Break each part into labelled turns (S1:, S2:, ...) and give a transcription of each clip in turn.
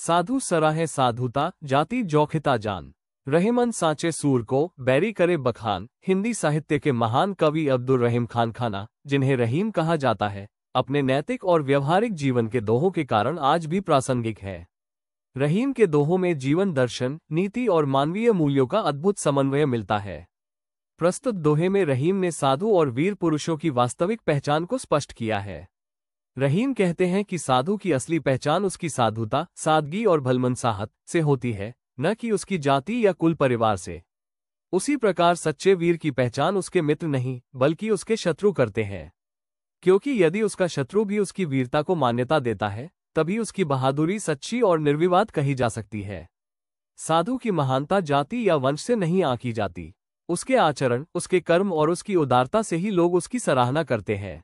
S1: साधु सराहे साधुता, जाति जोखिता जान। रहीमन सांचे सूर को, बैरी करे बखान। हिंदी साहित्य के महान कवि अब्दुल रहीम खान खाना, जिन्हें रहीम कहा जाता है, अपने नैतिक और व्यवहारिक जीवन के दोहों के कारण आज भी प्रासंगिक है। रहीम के दोहों में जीवन दर्शन, नीति और मानवीय मूल्यों का अद्भुत समन्वय मिलता है। प्रस्तुत दोहे में रहीम ने साधु और वीर पुरुषों की वास्तविक पहचान को स्पष्ट किया है। रहीम कहते हैं कि साधु की असली पहचान उसकी साधुता, सादगी और भलमनसाहत से होती है, न कि उसकी जाति या कुल परिवार से। उसी प्रकार सच्चे वीर की पहचान उसके मित्र नहीं, बल्कि उसके शत्रु करते हैं, क्योंकि यदि उसका शत्रु भी उसकी वीरता को मान्यता देता है, तभी उसकी बहादुरी सच्ची और निर्विवाद कही जा सकती है। साधु की महानता जाति या वंश से नहीं आंकी जाती। उसके आचरण, उसके कर्म और उसकी उदारता से ही लोग उसकी सराहना करते हैं।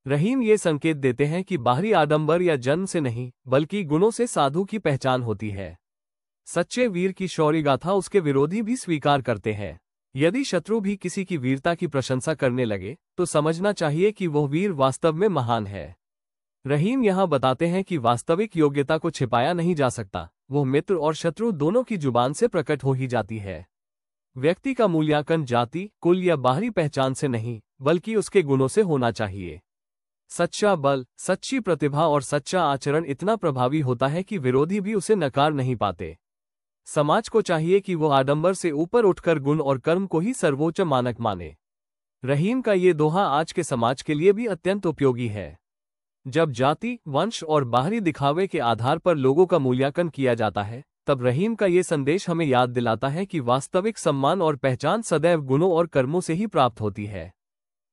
S1: रहीम ये संकेत देते हैं कि बाहरी आडंबर या जन्म से नहीं, बल्कि गुणों से साधु की पहचान होती है। सच्चे वीर की शौर्य गाथा उसके विरोधी भी स्वीकार करते हैं। यदि शत्रु भी किसी की वीरता की प्रशंसा करने लगे, तो समझना चाहिए कि वह वीर वास्तव में महान है। रहीम यहाँ बताते हैं कि वास्तविक योग्यता को छिपाया नहीं जा सकता, वह मित्र और शत्रु दोनों की जुबान से प्रकट हो ही जाती है। व्यक्ति का मूल्यांकन जाति, कुल या बाहरी पहचान से नहीं, बल्कि उसके गुणों से होना चाहिए। सच्चा बल, सच्ची प्रतिभा और सच्चा आचरण इतना प्रभावी होता है कि विरोधी भी उसे नकार नहीं पाते। समाज को चाहिए कि वो आडंबर से ऊपर उठकर गुण और कर्म को ही सर्वोच्च मानक माने। रहीम का ये दोहा आज के समाज के लिए भी अत्यंत उपयोगी है। जब जाति, वंश और बाहरी दिखावे के आधार पर लोगों का मूल्यांकन किया जाता है, तब रहीम का ये संदेश हमें याद दिलाता है कि वास्तविक सम्मान और पहचान सदैव गुणों और कर्मों से ही प्राप्त होती है।